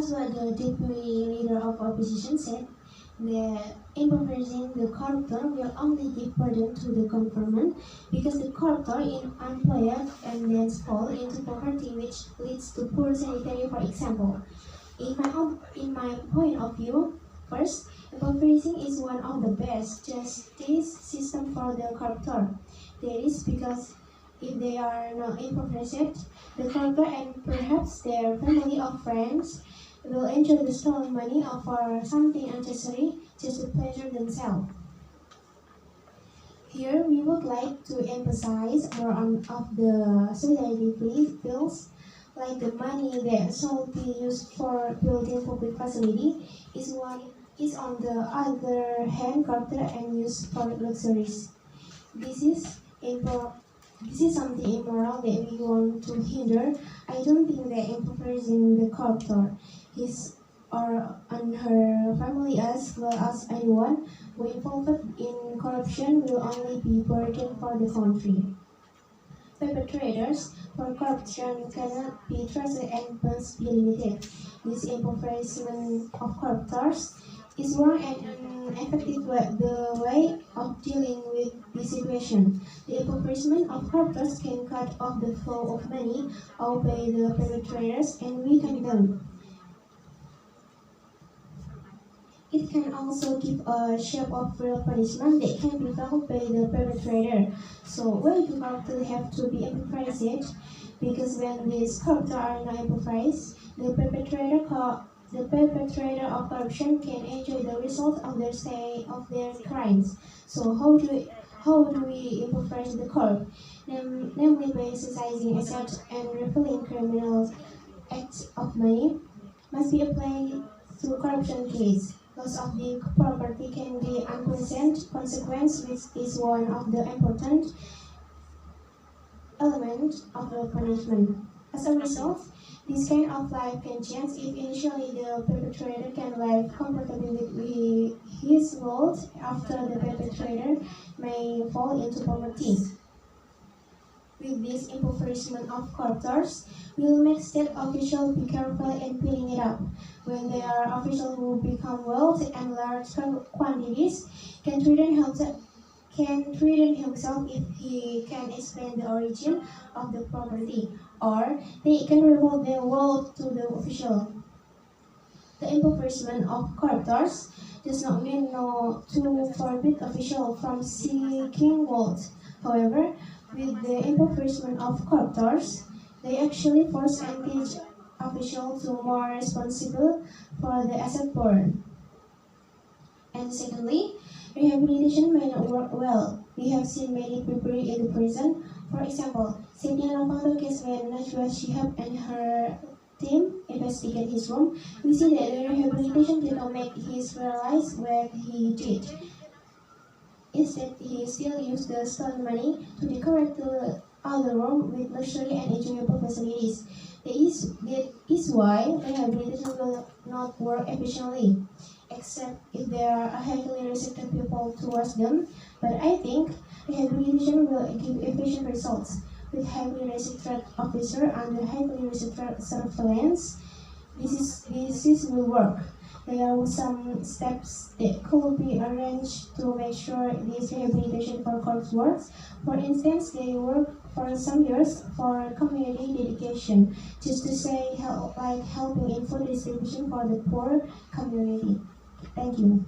As what the deputy leader of opposition said, that impoverishing the corruptor will only give burden to the government because the corruptor is unemployed and then fall into poverty, which leads to poor sanitary, for example. In my point of view, first, impoverishing is one of the best justice system for the corruptor. That is because if they are not impoverished, the corruptor and perhaps their family or friends will enjoy the stolen money or for something unnecessary just to pleasure themselves. Here, we would like to emphasize more on of the solidarity bills, like the money that should be used for building public facility is on the other hand corrupted and used for luxuries. This is impro- this is something immoral that we want to hinder. I don't think that impoverishing the corruptor, his or and her family as well as anyone who involved in corruption will only be burden for the country. Perpetrators for corruption cannot be trusted and must be limited. This impoverishment of corruptors is wrong and ineffective the way of dealing with this situation. The impoverishment of corruptors can cut off the flow of money, obey the perpetrators, and weaken them. It can also give a shape of real punishment that can be felt by the perpetrator. So why do corruptors have to be impoverished? Because when these corruptors are not impoverished, the perpetrator of corruption can enjoy the result of their crimes. So how do we impoverish the corrupt? Namely by exercising assets and revealing criminal acts of money must be applied to corruption case. Loss of the property can be unpleasant consequence, which is one of the important elements of the punishment. As a result, this kind of life can change if initially the perpetrator can live comfortably with his wealth. After the perpetrator may fall into poverty. With this impoverishment of corruptors, will make state officials be careful in cleaning it up. When there are officials who become wealthy and large quantities, can threaten himself if he can explain the origin of the property, or they can reward their wealth to the official. The impoverishment of corruptors does not mean no to forbid officials from seeking wealth. However, with the impoverishment of corruptors, they actually force and teach officials to more responsible for the asset burn. And secondly, rehabilitation may not work well. We have seen many people in the prison. For example, Setia Novanto case when Najwa Shihab and her team investigate his room, we see that the rehabilitation did not make him realize what he did. Instead, he still used the stolen money to decorate the other room with luxury and enjoyable facilities. That is why rehabilitation will not work efficiently, except if there are highly restricted people towards them. But I think rehabilitation will give efficient results. With highly restricted officer under highly restricted surveillance, this will work. There are some steps that could be arranged to make sure this rehabilitation for corps works. For instance, they work for some years for community dedication, just to say like helping in food distribution for the poor community. Thank you.